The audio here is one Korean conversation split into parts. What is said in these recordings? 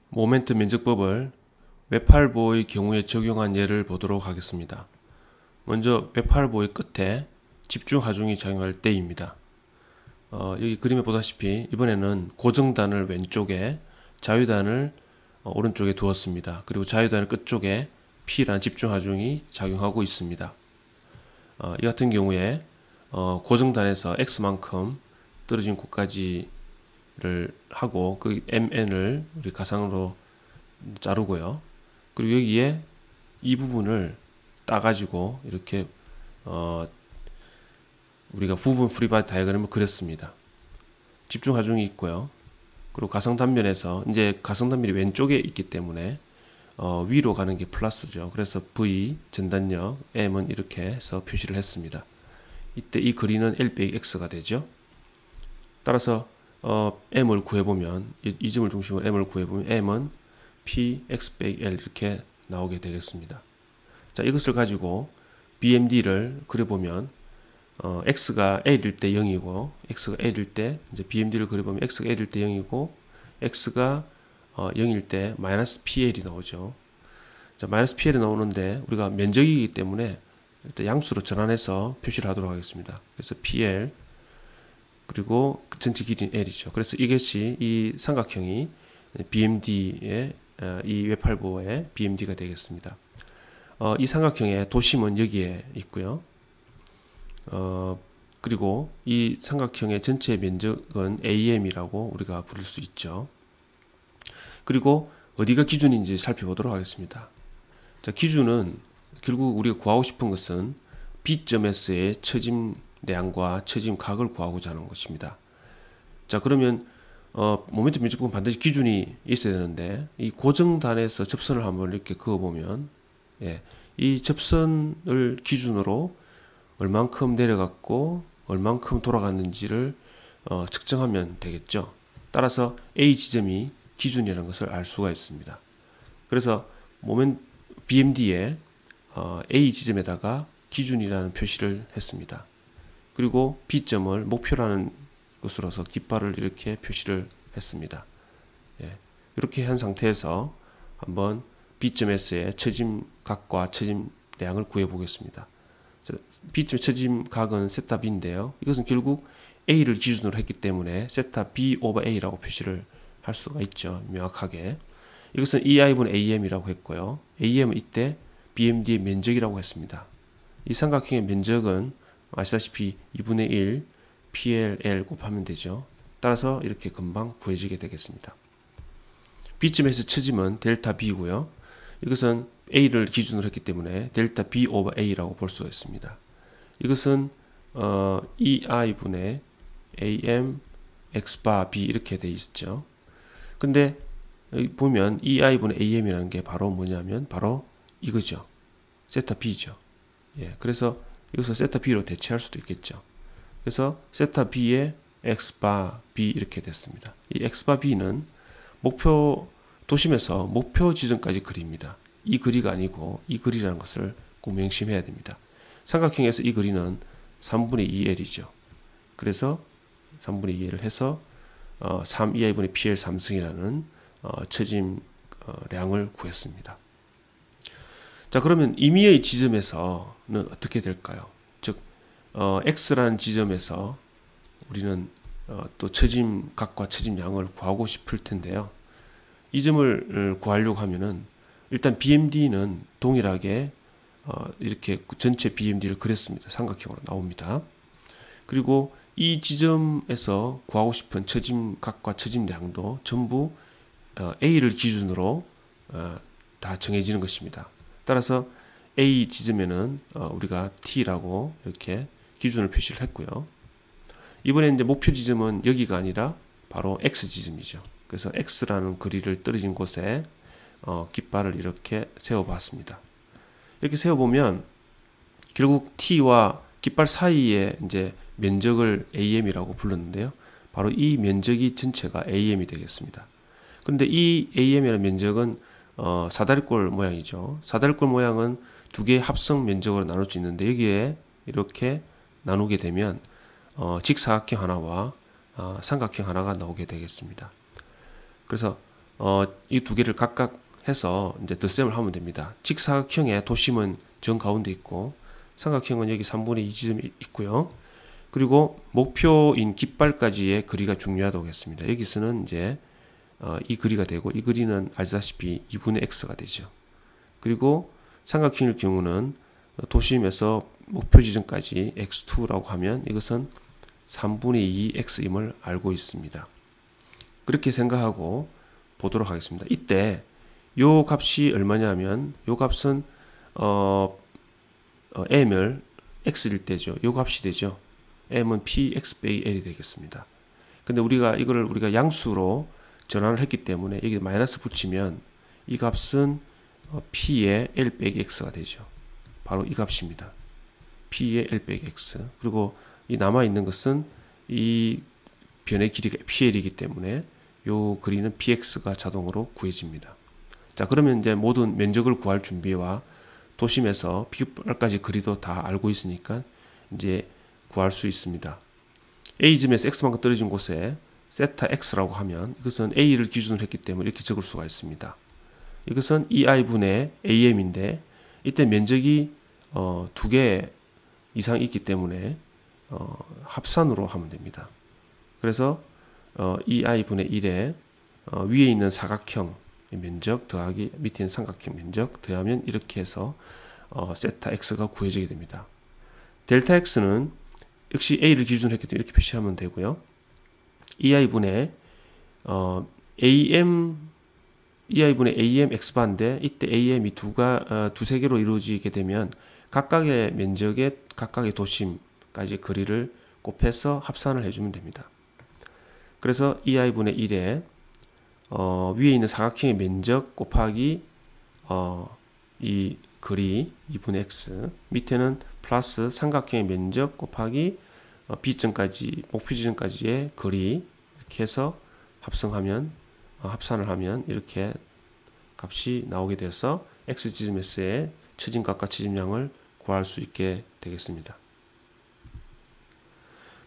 모멘트 면적법을 웹8보의 경우에 적용한 예를 보도록 하겠습니다. 먼저 웹8보의 끝에 집중 하중이 작용할 때입니다. 여기 그림에 보다시피 이번에는 고정단을 왼쪽에 자유단을 오른쪽에 두었습니다. 그리고 자유단을 끝쪽에 P라는 집중 하중이 작용하고 있습니다. 이 같은 경우에 고정단에서 X만큼 떨어진 곳까지를 하고 그 MN을 우리 가상으로 자르고요. 그리고 여기에 이 부분을 따가지고 이렇게 우리가 부분 프리바디 다이어그램을 그렸습니다. 집중 하중이 있고요. 그리고 가상 단면에서 이제 가상 단면이 왼쪽에 있기 때문에 위로 가는 게 플러스죠. 그래서 V 전단력 M은 이렇게 해서 표시를 했습니다. 이때 이 거리는 L/X가 되죠. 따라서 M을 구해보면 이 점을 중심으로 M을 구해보면 M은 P X/L 이렇게 나오게 되겠습니다. 자, 이것을 가지고 BMD를 그려보면 X가 L일 때 0이고 X가 L일 때 이제 BMD를 그려보면 X가 L일 때 0이고 X가 0일 때 마이너스 PL이 나오죠. 자, 마이너스 PL이 나오는데 우리가 면적이기 때문에 일단 양수로 전환해서 표시를 하도록 하겠습니다. 그래서 PL 그리고 전체 길이는 L이죠. 그래서 이것이 이 삼각형이 BMD의 이 웹8보의 BMD가 되겠습니다. 이 삼각형의 도심은 여기에 있고요. 그리고 이 삼각형의 전체 면적은 AM이라고 우리가 부를 수 있죠. 그리고 어디가 기준인지 살펴보도록 하겠습니다. 자, 기준은 결국 우리가 구하고 싶은 것은 B점에서의 처짐량과 처짐각을 구하고자 하는 것입니다. 자, 그러면 모멘트 면적법은 반드시 기준이 있어야 되는데 이 고정단에서 접선을 한번 이렇게 그어보면 이 접선을 기준으로 얼만큼 내려갔고 얼만큼 돌아갔는지를 측정하면 되겠죠. 따라서 A 지점이 기준이라는 것을 알 수가 있습니다. 그래서 BMD에 A 지점에다가 기준이라는 표시를 했습니다. 그리고 B점을 목표라는 것으로서 깃발을 이렇게 표시를 했습니다. 이렇게 한 상태에서 한번 B점에서의 처짐각과 처짐량을 구해 보겠습니다. B점 처짐각은 세타 B인데요. 이것은 결국 A를 기준으로 했기 때문에 세타 B 오버 A라고 표시를 할 수가 있죠. 명확하게. 이것은 EI분의 AM이라고 했고요. AM은 이때 BMD의 면적이라고 했습니다. 이 삼각형의 면적은 아시다시피 2분의 1 PLL 곱하면 되죠. 따라서 이렇게 금방 구해지게 되겠습니다. B점에서 처짐은 델타 B고요. 이것은 A를 기준으로 했기 때문에 델타 B 오버 A라고 볼 수가 있습니다. 이것은 EI분의 AM X바 B 이렇게 돼 있죠. 근데 여기 보면 EI분의 AM이라는 게 바로 뭐냐면 바로 이거죠. 세타 B죠. 그래서 이것을 세타 B로 대체할 수도 있겠죠. 그래서 세타 B의 X바 B 이렇게 됐습니다. 이 X바 B는 목표 도심에서 목표 지점까지 거리입니다. 이 거리가 아니고 이 거리라는 것을 꼭 명심해야 됩니다. 삼각형에서 이 거리는 3분의 2L이죠. 그래서 3분의 2L을 해서 3EI분의 PL 3승이라는 처짐량을 구했습니다. 자, 그러면 임의의 지점에서는 어떻게 될까요? 즉 X라는 지점에서 우리는 또 처짐각과 처짐량을 구하고 싶을 텐데요. 이 점을 구하려고 하면은 일단 BMD는 동일하게 이렇게 전체 BMD를 그렸습니다. 삼각형으로 나옵니다. 그리고 이 지점에서 구하고 싶은 처짐각과 처짐량도 전부 A를 기준으로 다 정해지는 것입니다. 따라서 A 지점에는 우리가 T라고 이렇게 기준을 표시를 했고요. 이번에 이제 목표 지점은 여기가 아니라 바로 X 지점이죠. 그래서 X라는 거리를 떨어진 곳에 깃발을 이렇게 세워봤습니다. 이렇게 세워보면 결국 T와 깃발 사이에 이제 면적을 AM이라고 불렀는데요. 바로 이 면적이 전체가 AM이 되겠습니다. 그런데 이 AM이라는 면적은 사다리꼴 모양이죠. 사다리꼴 모양은 두 개의 합성 면적으로 나눌 수 있는데 여기에 이렇게 나누게 되면 직사각형 하나와 삼각형 하나가 나오게 되겠습니다. 그래서 이 두 개를 각각 해서 이제 덧셈을 하면 됩니다. 직사각형의 도심은 정 가운데 있고 삼각형은 여기 3분의 2 지점이 있고요. 그리고 목표인 깃발까지의 거리가 중요하다고 했습니다. 여기서는 이제 이 거리가 되고 이 거리는 알다시피 2분의 x가 되죠. 그리고 삼각형일 경우는 도심에서 목표 지점까지 x2라고 하면 이것은 3분의 2 x임을 알고 있습니다. 그렇게 생각하고 보도록 하겠습니다. 이때 요 값이 얼마냐면 요 값은 m을 x일 때죠. 요 값이 되죠. m은 px 빼기 l이 되겠습니다. 근데 이거를 우리가 양수로 전환을 했기 때문에 여기 마이너스 붙이면 이 값은 p의 l 빼기 x가 되죠. 바로 이 값입니다. p의 l 빼기 x. 그리고 이 남아 있는 것은 이 변의 길이가 pl이기 때문에 요 거리는 px가 자동으로 구해집니다. 자, 그러면 이제 모든 면적을 구할 준비와 도심에서 깃발까지 거리도 다 알고 있으니까 이제 구할 수 있습니다. A점에서 x만큼 떨어진 곳에 세타 x라고 하면 이것은 A를 기준으로 했기 때문에 이렇게 적을 수가 있습니다. 이것은 2i분의 am인데 이때 면적이 두 개 이상 있기 때문에 합산으로 하면 됩니다. 그래서 2i분의 1에 위에 있는 사각형 면적 더하기 밑에 있는 삼각형 면적 더하면 이렇게 해서 세타 x가 구해지게 됩니다. 델타 x는 역시 a를 기준으로 했기 때문에 이렇게 표시하면 되고요. 2i분의 am x바인데 이때 am이 두세 개로 이루어지게 되면 각각의 면적의 각각의 도심까지 거리를 곱해서 합산을 해주면 됩니다. 그래서 2i분의 1에 위에 있는 사각형의 면적 곱하기 이 거리 2분의 x 밑에는 플러스 삼각형의 면적 곱하기 B점까지 목표 지점까지의 거리 이렇게 해서 합산을 하면 이렇게 값이 나오게 돼서 x 지점에서의 처진값과 처짐량을 구할 수 있게 되겠습니다.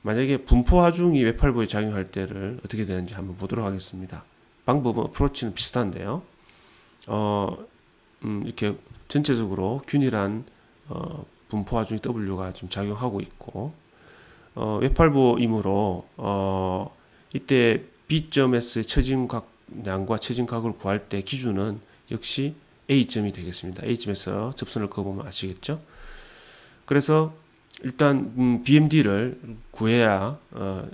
만약에 분포 하중이 외팔부에 작용할 때를 어떻게 되는지 한번 보도록 하겠습니다. 방법은 어프로치는 비슷한데요. 이렇게 전체적으로 균일한 분포 하중이 W가 지금 작용하고 있고 외팔부이므로 이때 B점에서의 처짐각량과 처짐각을 구할 때 기준은 역시 A점이 되겠습니다. A점에서 접선을 그어보면 아시겠죠? 그래서 일단 BMD를 구해야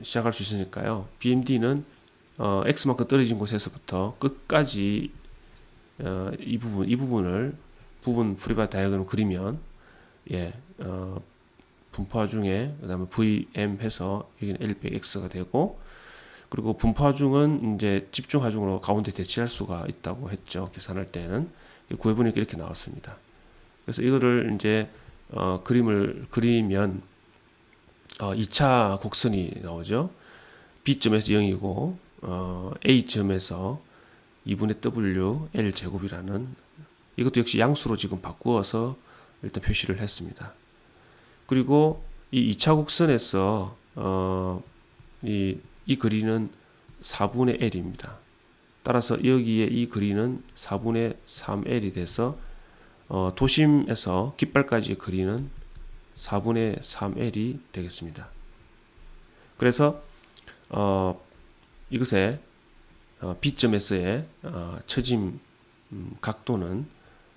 시작할 수 있으니까요. BMD는 X만큼 떨어진 곳에서부터 끝까지 이 부분 프리바 다이어그램을 그리면 분포 중에 그다음에 VM 해서 여기는 L 빼기 X가 되고 그리고 분포 하중은 이제 집중 하중으로 가운데 대치할 수가 있다고 했죠. 계산할 때는 구해보니까 이렇게 나왔습니다. 그래서 이거를 이제 그림을 그리면 2차 곡선이 나오죠. B점에서 0이고 A점에서 2분의 W L 제곱이라는 이것도 역시 양수로 지금 바꾸어서 일단 표시를 했습니다. 그리고 이 2차 곡선에서 이 거리는 4분의 L입니다. 따라서 여기에 이 거리는 4분의 3L이 돼서 도심에서 깃발까지의 거리는 4분의 3L이 되겠습니다. 그래서 이것의 B점에서의 처짐 각도는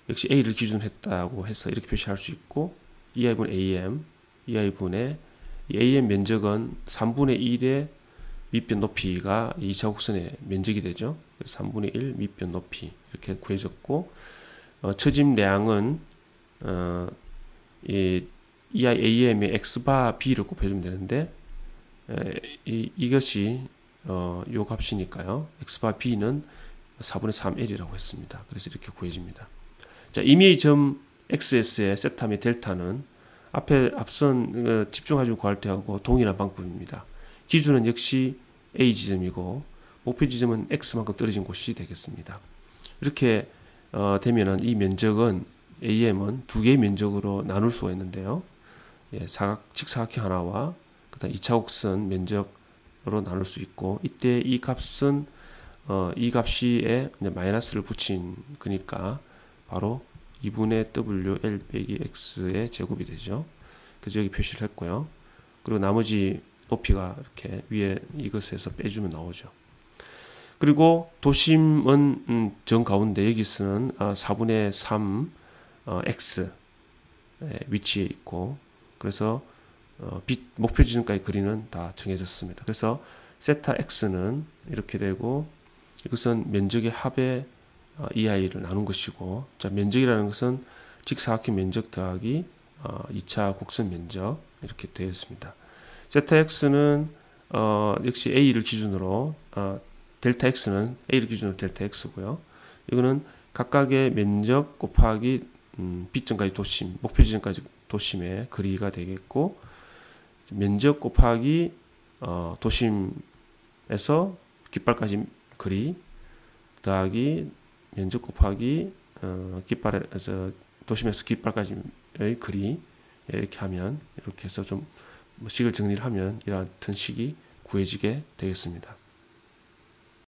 역시 A를 기준으로 했다고 해서 이렇게 표시할 수 있고 2i분의 AM, 2i분의 AM 면적은 3분의 1의 밑변 높이가 2차 곡선의 면적이 되죠. 3분의 1 밑변 높이 이렇게 구해졌고 처짐량은 이 EIAM의 X바 B를 곱해주면 되는데 이것이 요 값이니까요. X바 B는 4분의 3L이라고 했습니다. 그래서 이렇게 구해집니다. 자, 이미 점 XS의 세타 및 델타는 앞선 집중하지 구할 때하고 동일한 방법입니다. 기준은 역시 A 지점이고 목표 지점은 X만큼 떨어진 곳이 되겠습니다. 이렇게 되면은 이 면적은 AM은 두 개의 면적으로 나눌 수가 있는데요. 직사각형 하나와 그다음 2차 곡선 면적으로 나눌 수 있고 이때 이 값은 이 값이에 이제 마이너스를 붙인 거니까 바로 2분의 WL 빼기 X의 제곱이 되죠. 그래서 여기 표시를 했고요. 그리고 나머지 높이가 이렇게 위에 이것에서 빼주면 나오죠. 그리고 도심은 정 가운데 여기서는 4분의 3 X 위치에 있고, 그래서 목표 지점까지 거리는 다 정해졌습니다. 그래서 세타 X는 이렇게 되고, 이것은 면적의 합의 EI를 나눈 것이고, 자, 면적이라는 것은 직사각형 면적 더하기 2차 곡선 면적 이렇게 되어 있습니다. 세타 X는 역시 A를 기준으로 델타 X는 A를 기준으로 델타 X고요. 이거는 각각의 면적 곱하기 B점까지 도심, 목표 지점까지 도심의 거리가 되겠고, 면적 곱하기 도심에서 깃발까지 거리 더하기 면적 곱하기 깃발에서 도심에서 깃발까지의 거리, 이렇게 하면, 이렇게 해서 좀 식을 정리를 하면 이런 식이 구해지게 되겠습니다.